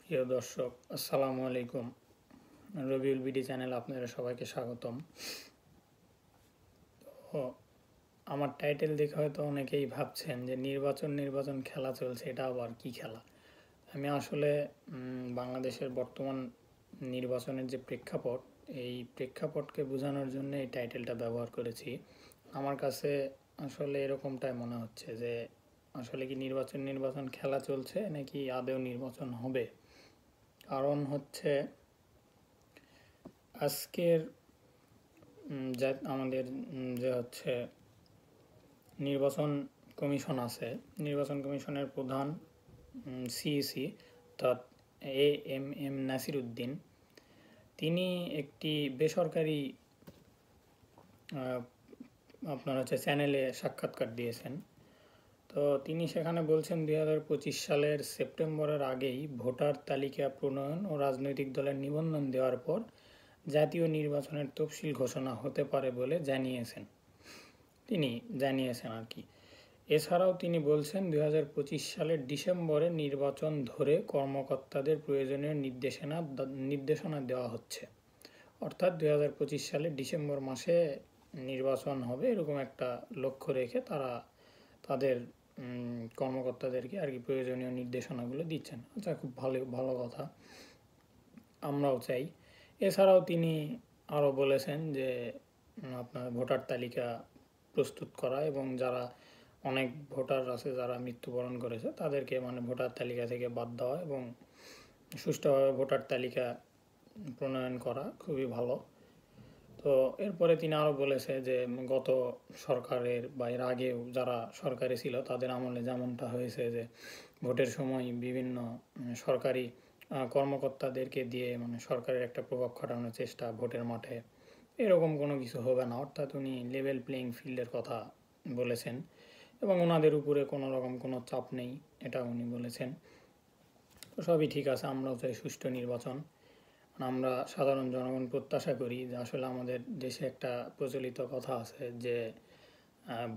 প্রিয় দর্শক, আসসালামু আলাইকুম। রবিউল বিডি চ্যানেল আপনারা সবাইকে স্বাগতম। তো আমার টাইটেল দেখে হয়তো অনেকেই ভাবছেন যে নির্বাচন খেলা চলছে, এটা আবার কি খেলা। আমি আসলে বাংলাদেশের বর্তমান নির্বাচনের যে প্রেক্ষাপট, এই প্রেক্ষাপটকে বোঝানোর জন্য এই টাইটেলটা ব্যবহার করেছি। আমার কাছে আসলে এরকমটাই মনে হচ্ছে যে আসলে কি নির্বাচন খেলা চলছে নাকি আদৌ নির্বাচন হবে। কারণ হচ্ছে আজকের যা আমাদের যে হচ্ছে নির্বাচন কমিশন আছে, নির্বাচন কমিশনের প্রধান সিইসি অর্থাৎ এম নাসির উদ্দিন, তিনি একটি বেসরকারি আপনার হচ্ছে চ্যানেলে সাক্ষাৎকার দিয়েছেন। তো তিনি সেখানে বলছেন 2025 সালের সেপ্টেম্বরের আগেই ভোটার তালিকা প্রণয়ন ও রাজনৈতিক দলের নিবন্ধন দেওয়ার পর জাতীয় নির্বাচনের তফসিল ঘোষণা হতে পারে বলে তিনি জানিয়েছেন আর কি। এছাড়াও তিনি বলছেন 2025 সালের ডিসেম্বরে নির্বাচন ধরে কর্মকর্তাদের প্রয়োজনীয় নির্দেশনা দেওয়া হচ্ছে। অর্থাৎ 2025 সালের ডিসেম্বর মাসে নির্বাচন হবে এরকম একটা লক্ষ্য রেখে তারা তাদের কর্মকর্তাদেরকে আর কি প্রয়োজনীয় নির্দেশনাগুলো দিচ্ছেন। আচ্ছা, খুব ভালো ভালো কথা, আমরাও চাই। এছাড়াও তিনি আরও বলেছেন যে আপনার ভোটার তালিকা প্রস্তুত করা এবং যারা অনেক ভোটার আছে যারা মৃত্যুবরণ করেছে তাদেরকে ভোটার তালিকা থেকে বাদ দেওয়া এবং সুষ্ঠুভাবে ভোটার তালিকা প্রণয়ন করা খুবই ভালো। তো এরপরে তিনি আরও বলেছে যে গত সরকারের বা এর আগেও যারা সরকারে ছিল তাদের আমলে যেমনটা হয়েছে যে ভোটের সময় বিভিন্ন সরকারি কর্মকর্তাদেরকে দিয়ে সরকারের একটা প্রভাব খাটানোর চেষ্টা ভোটের মাঠে, এরকম কোনো কিছু হবে না। অর্থাৎ উনি লেভেল প্লেইং ফিল্ডের কথা বলেছেন এবং ওনাদের উপরে কোনো রকম কোনো চাপ নেই, এটা উনি বলেছেন। তো সবই ঠিক আছে, আমরাও চাই সুষ্ঠু নির্বাচন। আমরা সাধারণ জনগণ প্রত্যাশা করি যে আসলে আমাদের দেশে একটা প্রচলিত কথা আছে যে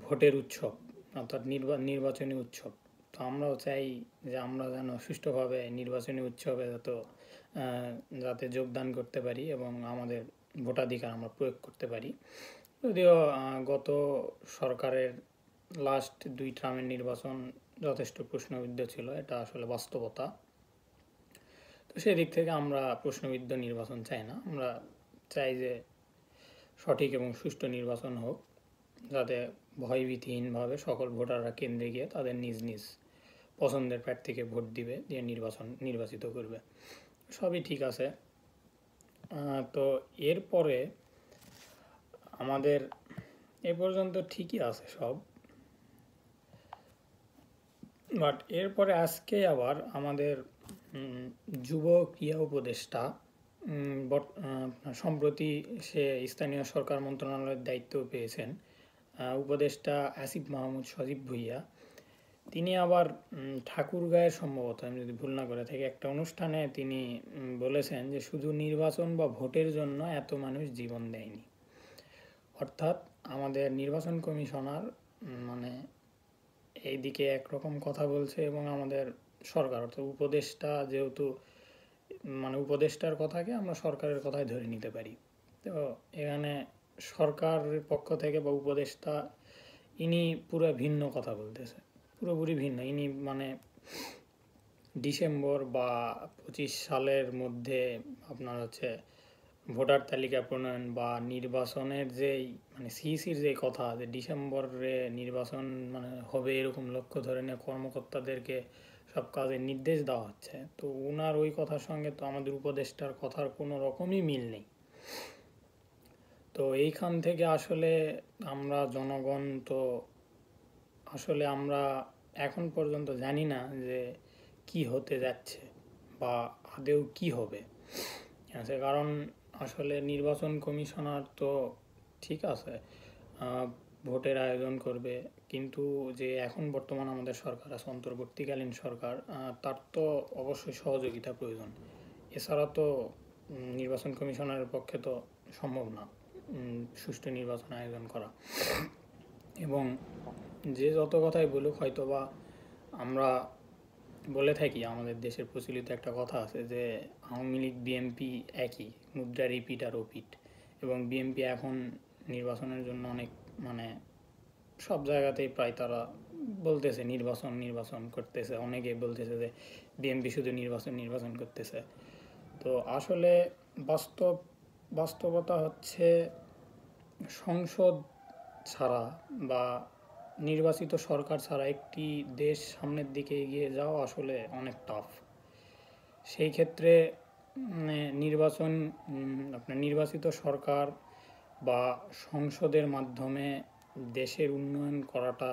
ভোটের উৎসব অর্থাৎ নির্বাচনী উৎসব। তো আমরাও চাই যে আমরা যেন সুষ্ঠুভাবে নির্বাচনী উৎসবে যাতে যোগদান করতে পারি এবং আমাদের ভোটাধিকার আমরা প্রয়োগ করতে পারি। যদিও গত সরকারের লাস্ট 2 টার্মের নির্বাচন যথেষ্ট প্রশ্নবিদ্ধ ছিল, এটা আসলে বাস্তবতা। তো সেদিক থেকে আমরা প্রশ্নবিদ্ধ নির্বাচন চাই না, আমরা চাই যে সঠিক এবং সুষ্ঠু নির্বাচন হোক, যাতে ভয়ভীতিহীনভাবে সকল ভোটাররা কেন্দ্রে গিয়ে তাদের নিজ নিজ পছন্দের প্রার্থীকে ভোট দিবে, দিয়ে নির্বাচিত করবে। সবই ঠিক আছে। তো এরপরে আমাদের এ পর্যন্ত ঠিকই আছে সব, বাট এরপরে আজকে আবার আমাদের যুব ক্রীড়া উপদেষ্টা সম্প্রতি সে স্থানীয় সরকার মন্ত্রণালয়ের দায়িত্ব পেয়েছেন, উপদেষ্টা আসিফ মাহমুদ সজীব ভুইয়া। তিনি আবার ঠাকুরগাঁয়ের সম্ভবত, আমি যদি ভুল না করে থাকি, একটা অনুষ্ঠানে তিনি বলেছেন যে শুধু নির্বাচন বা ভোটের জন্য এত মানুষ জীবন দেয়নি। অর্থাৎ আমাদের নির্বাচন কমিশনার এইদিকে একরকম কথা বলছে এবং আমাদের সরকার অর্থাৎ উপদেষ্টা, যেহেতু উপদেষ্টার কথাকে আমরা সরকারের কথায় ধরে নিতে পারি। তো এখানে সরকারের পক্ষ থেকে বা উপদেষ্টা ইনি পুরো ভিন্ন কথা বলতেছে, পুরোপুরি ভিন্ন। ইনি ডিসেম্বর বা 25 সালের মধ্যে আপনার হচ্ছে ভোটার তালিকা প্রণয়ন বা নির্বাচনের যেই সিইসির যে কথা যে ডিসেম্বরে নির্বাচন হবে এরকম লক্ষ্য ধরে নিয়ে কর্মকর্তাদেরকে সব কাজের নির্দেশ দেওয়া হচ্ছে। তো ওনার ওই কথার সঙ্গে তো আমাদের উপদেষ্টার কথার কোনো রকমই মিল নেই। তো এইখান থেকে আসলে আমরা জনগণ তো আসলে আমরা এখন পর্যন্ত জানি না যে কি হতে যাচ্ছে বা আদৌ কি হবে। কারণ আসলে নির্বাচন কমিশনার তো ঠিক আছে ভোটের আয়োজন করবে, কিন্তু যে এখন বর্তমান আমাদের সরকার আছে অন্তর্বর্তীকালীন সরকার, তার তো অবশ্যই সহযোগিতা প্রয়োজন। এছাড়া তো নির্বাচন কমিশনারের পক্ষে তো সম্ভব না সুষ্ঠু নির্বাচন আয়োজন করা। এবং যে যত কথাই বলুক, হয়তো বা আমরা বলে থাকি, আমাদের দেশের প্রচলিত একটা কথা আছে যে আওয়ামী লীগ বিএনপি একই, মুদ্রার ইপিঠ আর ওপিঠ। এবং বিএনপি এখন নির্বাচনের জন্য অনেক মানে সব জায়গাতেই প্রায় তারা বলতেছে নির্বাচন নির্বাচন করতেছে, অনেকে বলতেছে যে বিএনপি শুধু নির্বাচন নির্বাচন করতেছে। তো আসলে বাস্তব বাস্তবতা হচ্ছে সংসদ ছাড়া বা নির্বাচিত সরকার ছাড়া একটি দেশ সামনের দিকে এগিয়ে যাওয়া আসলে অনেক টাফ। সেই ক্ষেত্রে নির্বাচন, আপনার নির্বাচিত সরকার বা সংসদের মাধ্যমে দেশের উন্নয়ন করাটা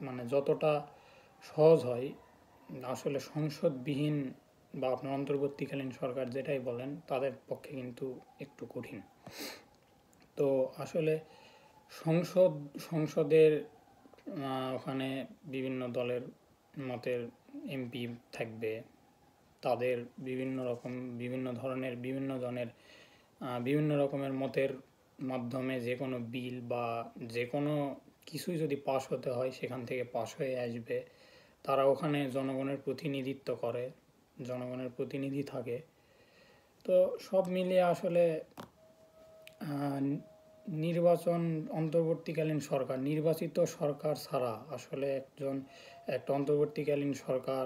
মানে যতটা সহজ হয়, আসলে সংসদবিহীন বা আপনার অন্তর্বর্তীকালীন সরকার যেটাই বলেন তাদের পক্ষে কিন্তু একটু কঠিন। তো আসলে সংসদের ওখানে বিভিন্ন দলের মতের এমপি থাকবে, তাদের বিভিন্ন ধরনের বিভিন্ন জনের বিভিন্ন রকমের মতের মাধ্যমে যে কোনো বিল বা যে কোনো কিছুই যদি পাশ হতে হয় সেখান থেকে পাশ হয়ে আসবে। তারা ওখানে জনগণের প্রতিনিধিত্ব করে, জনগণের প্রতিনিধি থাকে। তো সব মিলিয়ে আসলে নির্বাচন, অন্তর্বর্তীকালীন সরকার, নির্বাচিত সরকার ছাড়া আসলে একটা অন্তর্বর্তীকালীন সরকার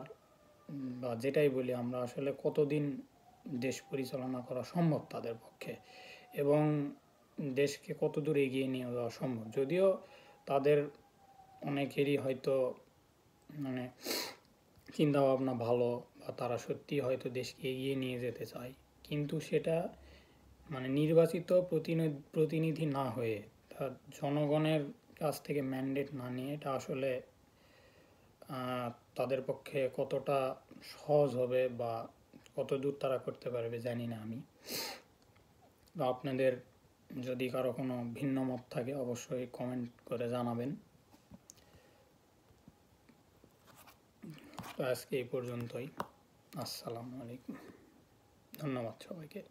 বা যেটাই বলি আমরা, আসলে কতদিন দেশ পরিচালনা করা সম্ভব তাদের পক্ষে, এবং দেশকে কত দূর এগিয়ে নিয়ে যাওয়া সম্ভব। যদিও তাদের অনেকেরই হয়তো মানে চিন্তাভাবনা ভালো, বা তারা সত্যি হয়তো দেশকে এগিয়ে নিয়ে যেতে চায়, কিন্তু সেটা মানে নির্বাচিত প্রতিনিধি না হয়ে, জনগণের কাছ থেকে ম্যান্ডেট না নিয়ে, এটা আসলে তাদের পক্ষে কতটা সহজ হবে বা কত দূর তারা করতে পারবে জানি না আমি। বা আপনাদের যদি কারো কোনো ভিন্ন মত থাকে অবশ্যই কমেন্ট করে জানাবেন। তো আজকে এই পর্যন্তই। আসসালামু আলাইকুম, ধন্যবাদ সবাইকে।